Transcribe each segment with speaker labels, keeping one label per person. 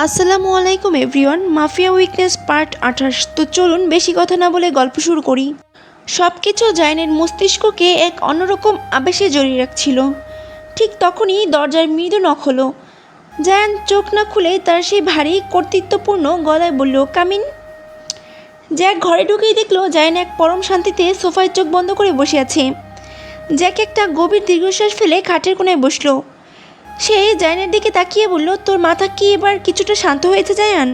Speaker 1: আসসালামু আলাইকুম everyone. Mafia weakness part 28। তো চলুন বেশি কথা না বলে গল্প শুরু করি। সব কিছু জায়নের মস্তিষ্ককে এক অন্যরকম আবেশে জড়িয়ে রাখছিল। ঠিক তখনই দরজার মৃদু নখ হলো। জায়ান চোখ না খুলে তার সেই ভারী কর্তৃত্বপূর্ণ গলায় বলল, কামিন। জ্যাক ঘরে ঢুকেই দেখলো জায়ান এক পরম শান্তিতে সোফায় চোখ বন্ধ করে বসে আছে। জ্যাক একটা গভীর দীর্ঘশ্বাস ফেলে খাটের কোণায় বসলো। সে জায়ানের দিকে তাকিয়ে বলল, তোর মাথা কি এবার কিছুটা শান্ত হয়েছে জায়ান?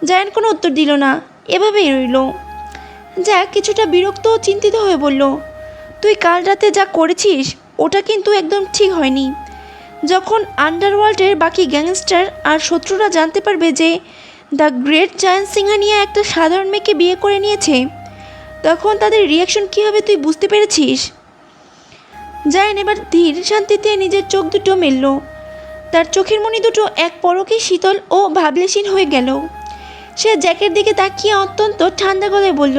Speaker 1: জায়ান কোনো উত্তর দিল না, এভাবেই রইল। জ্যাক কিছুটা বিরক্ত ও চিন্তিত হয়ে বলল, তুই কাল রাতে যা করেছিস ওটা কিন্তু একদম ঠিক হয়নি। যখন আন্ডারওয়ার্ল্ডের বাকি গ্যাংস্টার আর শত্রুরা জানতে পারবে যে দ্য গ্রেট জায়ান সিংহানিয়া একটা সাধারণ মেয়েকে বিয়ে করে নিয়েছে, তখন তাদের রিয়াকশন কী হবে তুই বুঝতে পেরেছিস? জায়ান এবার ধীর শান্তিতে নিজের চোখ দুটো মেলল। তার চোখের মণি দুটো এক পলকে শীতল ও ভাবলেশীন হয়ে গেল। সে জ্যাকের দিকে তাকিয়ে অত্যন্ত ঠান্ডা গলায় বলল,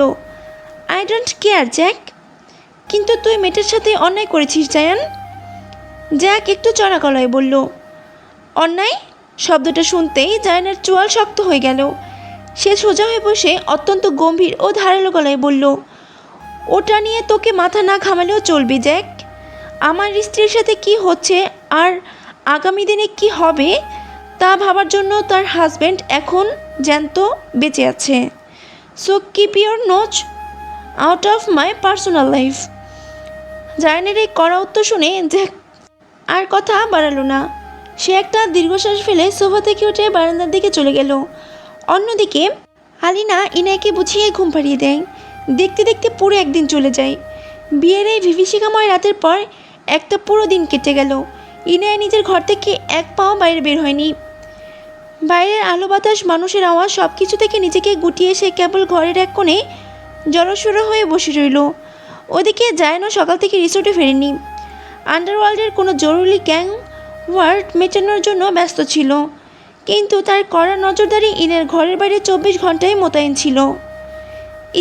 Speaker 1: আই ডোন্ট কেয়ার জ্যাক, কিন্তু তুই মেয়েটার সাথে অন্যায় করেছিস জায়ান। জ্যাক একটু চড়া গলায় বলল, অন্যায়? শব্দটা শুনতেই জায়ানের চোয়াল শক্ত হয়ে গেল। সে সোজা হয়ে বসে অত্যন্ত গম্ভীর ও ধারালো গলায় বলল, ওটা নিয়ে তোকে মাথা না ঘামালেও চলবে জ্যাক। আমার স্ত্রীর সাথে কি হচ্ছে আর আগামী দিনে কি হবে তা ভাবার জন্য তার হাজব্যান্ড এখন জ্যান্ত বেঁচে আছে। So keep your nose out of my personal life. জায়ানের এই কড়া উত্তর শুনে জ্যাক আর কথা বাড়ালো না। সে একটা দীর্ঘশ্বাস ফেলে সোফা থেকে উঠে বারান্দার দিকে চলে গেল। অন্যদিকে আলিনা ইনায়কে বুঝিয়ে ঘুম পাড়িয়ে দেয়। দেখতে দেখতে পুরো একদিন চলে যায়। বিয়ের এই বিভীষিকাময় রাতের পর একটা পুরো দিন কেটে গেল। ইনায়া নিজের ঘর থেকে এক পাও বাইরে বের হয়নি। বাইরের আলো বাতাস, মানুষের আওয়াজ সব কিছু থেকে নিজেকে গুটিয়ে সে কেবল ঘরের এক কোণে জড়সড়ো হয়ে বসে রইল। ওদিকে জায়ানও সকাল থেকে রিসোর্টে ফেরেনি। আন্ডারওয়ার্ল্ডের কোনো জরুরি গ্যাং ওয়ার্ড মেটানোর জন্য ব্যস্ত ছিল, কিন্তু তার কড়া নজরদারি ইনের ঘরের বাইরে 24 ঘন্টায় মোতায়েন ছিল।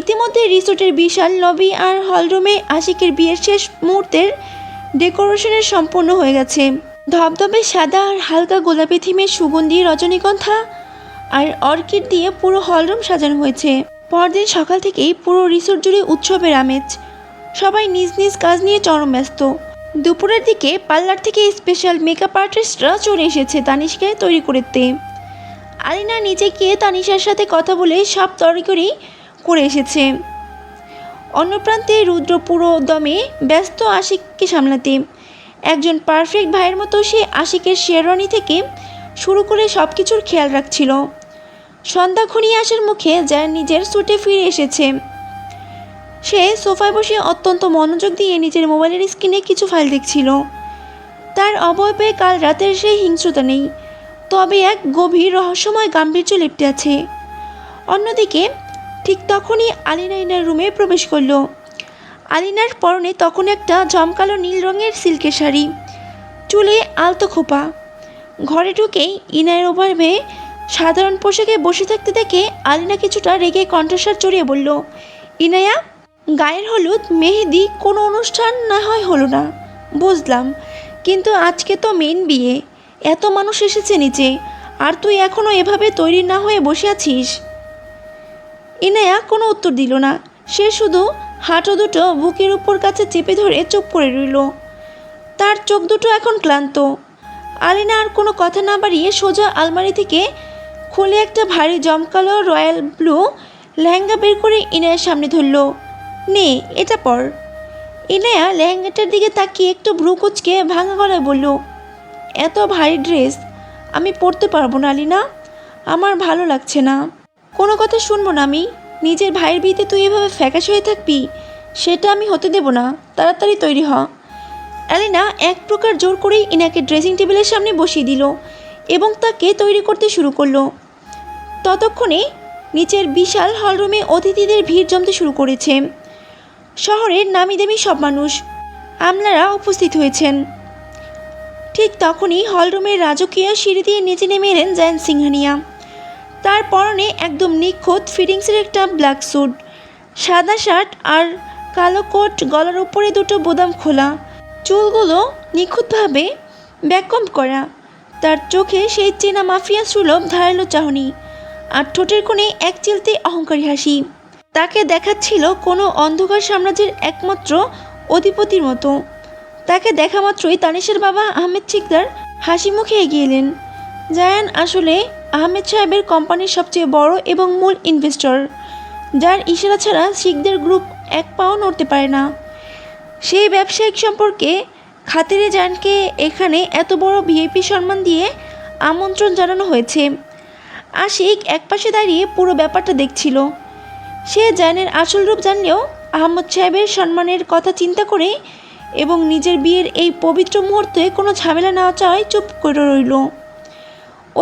Speaker 1: ইতিমধ্যে রিসোর্টের বিশাল লবি আর হলরুমে আশিকের বিয়ের শেষ মুহূর্তের ডেকোরেশনের সম্পূর্ণ হয়ে গেছে। ধবধবে সাদা আর হালকা গোলাপি থিমের সুগন্ধি রজনীগন্ধা আর অর্কিড দিয়ে পুরো হলরুম সাজানো হয়েছে। পরদিন সকাল থেকেই পুরো রিসোর্ট জুড়ে উৎসবের আমেজ। সবাই নিজ নিজ কাজ নিয়ে চরম ব্যস্ত। দুপুরের দিকে পার্লার থেকে স্পেশাল মেকআপ আর্টিস্টরা চলে এসেছে তানিশকে তৈরি করতে। আলিনা নিজে গিয়ে তানিশার সাথে কথা বলে সব তড়িঘড়ি করে এসেছে। অন্য প্রান্তে রুদ্র পুরো দমে ব্যস্ত আশিককে সামলাতে। একজন পারফেক্ট ভাইয়ের মতো সে আশিকের শেরওয়ানি থেকে শুরু করে সব কিছুর খেয়াল রাখছিল। সন্ধ্যা ঘনিয়ে আসার মুখে জায়ান নিজের স্যুটে ফিরে এসেছে। সে সোফায় বসে অত্যন্ত মনোযোগ দিয়ে নিজের মোবাইলের স্ক্রিনে কিছু ফাইল দেখছিল। তার অবয়বে কাল রাতের সেই হিংস্রতা নেই, তবে এক গভীর রহস্যময় গাম্ভীর্য লেপ্টে আছে। অন্যদিকে ঠিক তখনই আলিনা ইনার রুমে প্রবেশ করল। আলিনার পরনে তখন একটা জমকালো নীল রঙের সিল্কের শাড়ি, চুলে আলতো খোপা। ঘরে ঢুকেই ইনায়ের ওভাবে সাধারণ পোশাকে বসে থাকতে দেখে আলিনা কিছুটা রেগে কণ্ঠস্বর চড়িয়ে বলল, ইনায়া, গায়ের হলুদ মেহেদি কোনো অনুষ্ঠান না হয় হলো না বুঝলাম, কিন্তু আজকে তো মেন বিয়ে, এত মানুষ এসেছে নিচে, আর তুই এখনও এভাবে তৈরি না হয়ে বসে আছিস? ইনায়া কোনো উত্তর দিল না। সে শুধু হাঁটু দুটো বুকের উপর কাছে চেপে ধরে চুপ করে রইল। তার চোখ দুটো এখন ক্লান্ত। আলিনা আর কোনো কথা না বাড়িয়ে সোজা আলমারি থেকে খুলে একটা ভারী জমকালো রয়্যাল ব্লু লেহেঙ্গা বের করে ইনায়ার সামনে ধরল। নে, এটা পর। ইনায়া লেহেঙ্গাটার দিকে তাকিয়ে একটু ভ্রু কুচকে ভাঙা গলায় বলল, এত ভারী ড্রেস আমি পরতে পারবো না আলিনা, আমার ভালো লাগছে না। কোনো কথা শুনবো না আমি। নিজের ভাইয়ের বিয়েতে তুই এভাবে ফ্যাকাশে হয়ে থাকবি, সেটা আমি হতে দেব না। তাড়াতাড়ি তৈরি হ। আলিনা এক প্রকার জোর করেই ইনাকে ড্রেসিং টেবিলের সামনে বসিয়ে দিল এবং তাকে তৈরি করতে শুরু করলো। ততক্ষণে নিচের বিশাল হলরুমে অতিথিদের ভিড় জমতে শুরু করেছে। শহরের নামিদামি সব মানুষ আমলারা উপস্থিত হয়েছেন। ঠিক তখনই হলরুমের রাজকীয় সিঁড়ি দিয়ে নিচে নেমে এলেন জায়ান সিংহানিয়া। তার পরনে একদম নিখুঁত ফিটিংসের একটা ব্ল্যাক স্যুট, সাদা শার্ট আর কালো কোট, গলার উপরে দুটো বোতাম খোলা, চুলগুলো নিখুঁতভাবে ব্যাককম্ব করা। তার চোখে সেই চেনা মাফিয়া সুলভ ধারালো চাহনি, আর ঠোঁটের কোণে এক চিলতে অহংকারী হাসি। তাকে দেখাচ্ছিল কোনো অন্ধকার সাম্রাজ্যের একমাত্র অধিপতির মতো। তাকে দেখা মাত্রই তানিশের বাবা আহমেদ শিকদার হাসি মুখে এগিয়ে এলেন। জায়ান আসলে আহমেদ সাহেবের কোম্পানির সবচেয়ে বড় এবং মূল ইনভেস্টর, যার ইশারা ছাড়া শিকদার গ্রুপ এক পাও নড়তে পারে না। সেই ব্যবসায়িক সম্পর্কে খাতিরে জায়ানকে এখানে এত বড় ভিআইপি সম্মান দিয়ে আমন্ত্রণ জানানো হয়েছে। আশিক একপাশে দাঁড়িয়ে পুরো ব্যাপারটা দেখছিল। সে জায়ানের আসল রূপ জানলেও আহমদ সাহেবের সম্মানের কথা চিন্তা করে এবং নিজের বিয়ের এই পবিত্র মুহূর্তে কোনো ঝামেলা না চাওয়ায় চুপ করে রইল।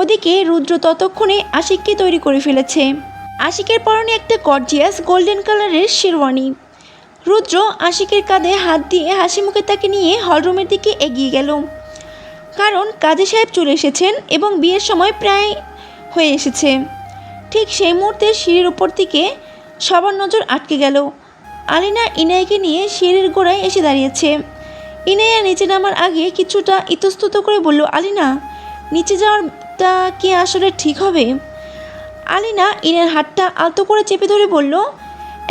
Speaker 1: ওদিকে রুদ্র ততক্ষণে আশিককে তৈরি করে ফেলেছে। আশিকের পরনে একটা গর্জিয়াস গোল্ডেন কালারের শেরওয়ানি। রুদ্র আশিকের কাঁধে হাত দিয়ে হাসি মুখে তাকে নিয়ে হলরুমের দিকে এগিয়ে গেল, কারণ কাজী সাহেব চলে এসেছেন এবং বিয়ের সময় প্রায় হয়ে এসেছে। ঠিক সেই মুহূর্তে সিঁড়ির উপর থেকে সবার নজর আটকে গেল। আলিনা ইনায়াকে নিয়ে সিঁড়ির গোড়ায় এসে দাঁড়িয়েছে। ইনায়া নিচে নামার আগে কিছুটা ইতস্তত করে বলল, আলিনা, নিচে যাওয়াটা কি আসলে ঠিক হবে? আলিনা ইনার হাতটা আলতো করে চেপে ধরে বলল,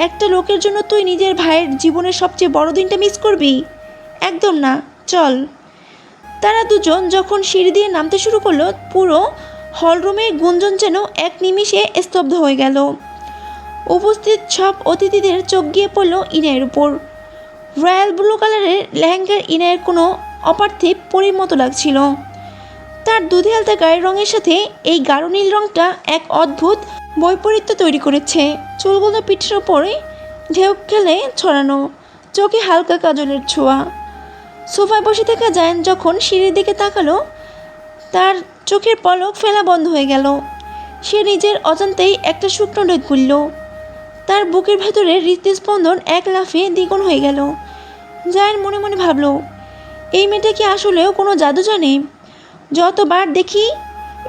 Speaker 1: একটা লোকের জন্য তুই নিজের ভাইয়ের জীবনের সবচেয়ে বড় দিনটা মিস করবি? একদম না, চল। তারা দুজন যখন সিঁড়ি দিয়ে নামতে শুরু করলো, পুরো হলরুমের গুঞ্জন যেন এক নিমিষে স্তব্ধ হয়ে গেল। উপস্থিত সব অতিথিদের চোখ গিয়ে পড়ল ইনায়ের উপর। রয়্যাল ব্লু কালারের লেহেঙ্গার ইনায়ের কোনো অপার্থিব পরীর মতো লাগছিল। তার দুধে আলতা গায়ের রঙের সাথে এই গাঢ় নীল রঙটা এক অদ্ভুত বৈপরীত্য তৈরি করেছে। চুলগুলো পিঠের ওপরে ঢেউ খেলে ছড়ানো, চোখে হালকা কাজলের ছোঁয়া। সোফায় বসে থাকা জায়ান যখন সিঁড়ির দিকে তাকালো, তার চোখের পলক ফেলা বন্ধ হয়ে গেল। সে নিজের অজান্তেই একটা শুকনো ঢেক খুলল। তার বুকের ভেতরে হৃদস্পন্দন এক লাফে দ্বিগুণ হয়ে গেল। জায়ান মনে মনে ভাবল, এই মেয়েটা কি আসলেও কোনো জাদু জানে? যতবার দেখি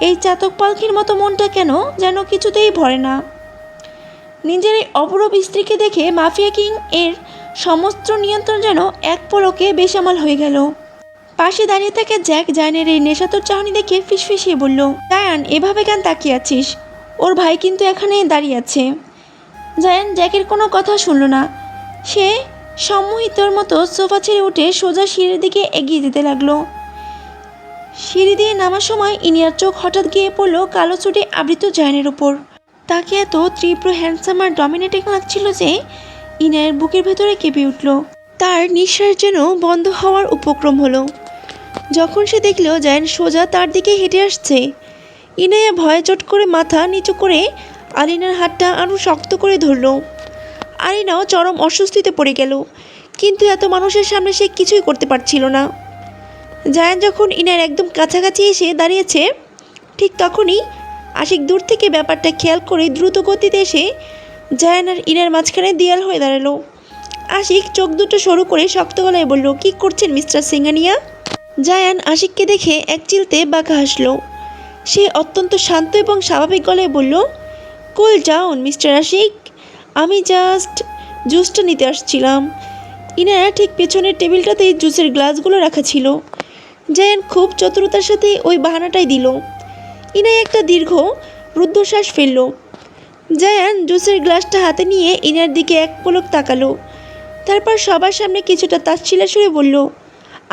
Speaker 1: এই চাতক পালকির মতো মনটা কেন যেন কিছুতেই ভরে না। নিজের এই অপরূপ স্ত্রীকে দেখে মাফিয়া কিং এর সমস্ত নিয়ন্ত্রণ যেন এক পলকে বেসামাল হয়ে গেল। পাশে দাঁড়িয়ে থাকা জ্যাক জায়ানের এই নেশাতুর চাহনি দেখে ফিসফিসিয়ে বলল, জায়ান, এভাবে কেন তাকিয়ে আছিস? ওর ভাই কিন্তু এখানে দাঁড়িয়ে আছে। জায়ান জ্যাকের কোনো কথা শুনল না। সে সম্মোহিতর মতো সোফা ছেড়ে উঠে সোজা সিঁড়ির দিকে এগিয়ে যেতে লাগলো। সিঁড়ি দিয়ে নামার সময় ইনিয়ার চোখ হঠাৎ গিয়ে পড়ল কালো চুটে আবৃত জায়ানের উপর। তাকে এত তীব্র হ্যান্ডসাম আর ডমিনেটিং লাগছিল যে ইনায়ের বুকের ভেতরে কেঁপে উঠল। তার নিঃশ্বাস যেন বন্ধ হওয়ার উপক্রম হলো যখন সে দেখল জায়ান সোজা তার দিকে হেঁটে আসছে। ইনায়া ভয়ে চট করে মাথা নিচু করে আলিনার হাতটা আরও শক্ত করে ধরল। আলিনাও চরম অস্বস্তিতে পড়ে গেল, কিন্তু এত মানুষের সামনে সে কিছুই করতে পারছিল না। জায়ান যখন ইনার একদম কাছাকাছি এসে দাঁড়িয়েছে, ঠিক তখনই আশিক দূর থেকে ব্যাপারটা খেয়াল করে দ্রুত গতিতে এসে জায়ান আর ইনার মাঝখানে দেয়াল হয়ে দাঁড়ালো। আশিক চোখ দুটো সরু করে শক্ত গলায় বলল, কি করছেন মিস্টার সিঙ্গানিয়া? জায়ান আশিককে দেখে এক চিলতে বাঁকা হাসল। সে অত্যন্ত শান্ত এবং স্বাভাবিক গলায় বলল, কুল ডাউন মিস্টার আশিক, আমি জাস্ট জুসটা নিতে আসছিলাম। ইনারা ঠিক পেছনের টেবিলটাতেই জুসের গ্লাসগুলো রাখা ছিল। জায়ান খুব চতুরতার সাথে ওই বাহানাটাই দিল। ইনায় একটা দীর্ঘ রুদ্ধশ্বাস ফেলল। জায়ান জুসের গ্লাসটা হাতে নিয়ে ইনার দিকে এক পলক তাকালো, তারপর সবার সামনে কিছুটা তাচ্ছিল্যের সুরে বলল,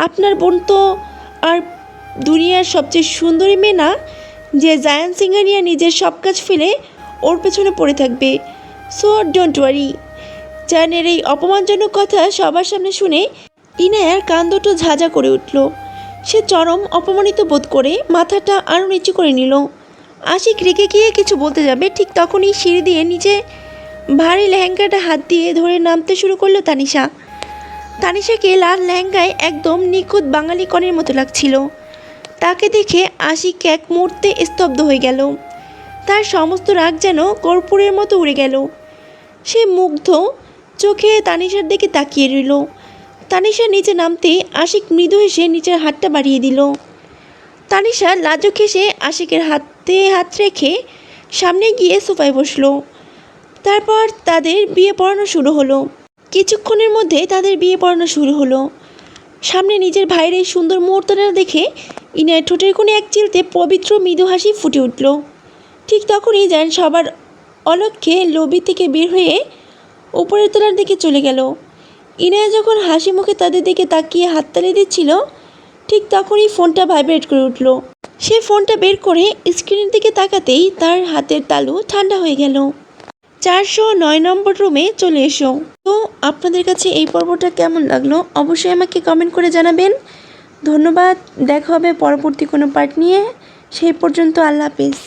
Speaker 1: আপনার বোন তো আর দুনিয়ার সবচেয়ে সুন্দরী মেয়ে না যে জায়ান সিঙ্গানিয়া নিজের সব কাজ ফেলে ওর পেছনে পড়ে থাকবে। So don't worry. জায়ানের এই অপমানজনক কথা সবার সামনে শুনে ইনায়ার কান দুটো ঝাঁঝা করে উঠল। সে চরম অপমানিত বোধ করে মাথাটা আরও নিচু করে নিল। আশিক রেগে গিয়ে কিছু বলতে যাবে, ঠিক তখনই সিঁড়ি দিয়ে নিচে ভারী লেহেঙ্গাটা হাত দিয়ে ধরে নামতে শুরু করলো তানিশা। তানিশাকে লাল লেহেঙ্গায় একদম নিখুঁত বাঙালি কনের মতো লাগছিল। তাকে দেখে আশিক এক মুহূর্তে স্তব্ধ হয়ে গেল। তার সমস্ত রাগ যেন কর্পূরের মতো উড়ে গেল। সে মুগ্ধ চোখে তানিশার দিকে তাকিয়ে রইল। তানিশা নিচে নামতে আশিক মৃদু হেসে নিচের হাতটা বাড়িয়ে দিল। তানিশা লাজুক হেসে আশিকের হাতে হাত রেখে সামনে গিয়ে সোফায় বসলো। তারপর তাদের বিয়ে পড়ানো শুরু হলো। কিছুক্ষণের মধ্যে তাদের বিয়ে পড়ানো শুরু হলো। সামনে নিজের ভাইয়ের এই সুন্দর মুহূর্তটা দেখে ইনায়ের ঠোঁটের কোণে এক চিলতে পবিত্র মৃদু হাসি ফুটে উঠল। ঠিক তখনই জায়ান সবার অলক্ষ্যে লবি থেকে বের হয়ে উপরের তলার দিকে চলে গেল। ইনায়া যখন হাসি মুখে তাদের দিকে তাকিয়ে হাততালি দিচ্ছিল, ঠিক তখনই ফোনটা ভাইব্রেট করে উঠল। সে ফোনটা বের করে স্ক্রিনের দিকে তাকাতেই তার হাতের তালু ঠান্ডা হয়ে গেল। 409 নম্বর রুমে চলে এসো। তো আপনাদের কাছে এই পর্বটা কেমন লাগলো অবশ্যই আমাকে কমেন্ট করে জানাবেন। ধন্যবাদ। দেখা হবে পরবর্তী কোনো পার্ট নিয়ে। সেই পর্যন্ত আল্লাহ হাফেজ।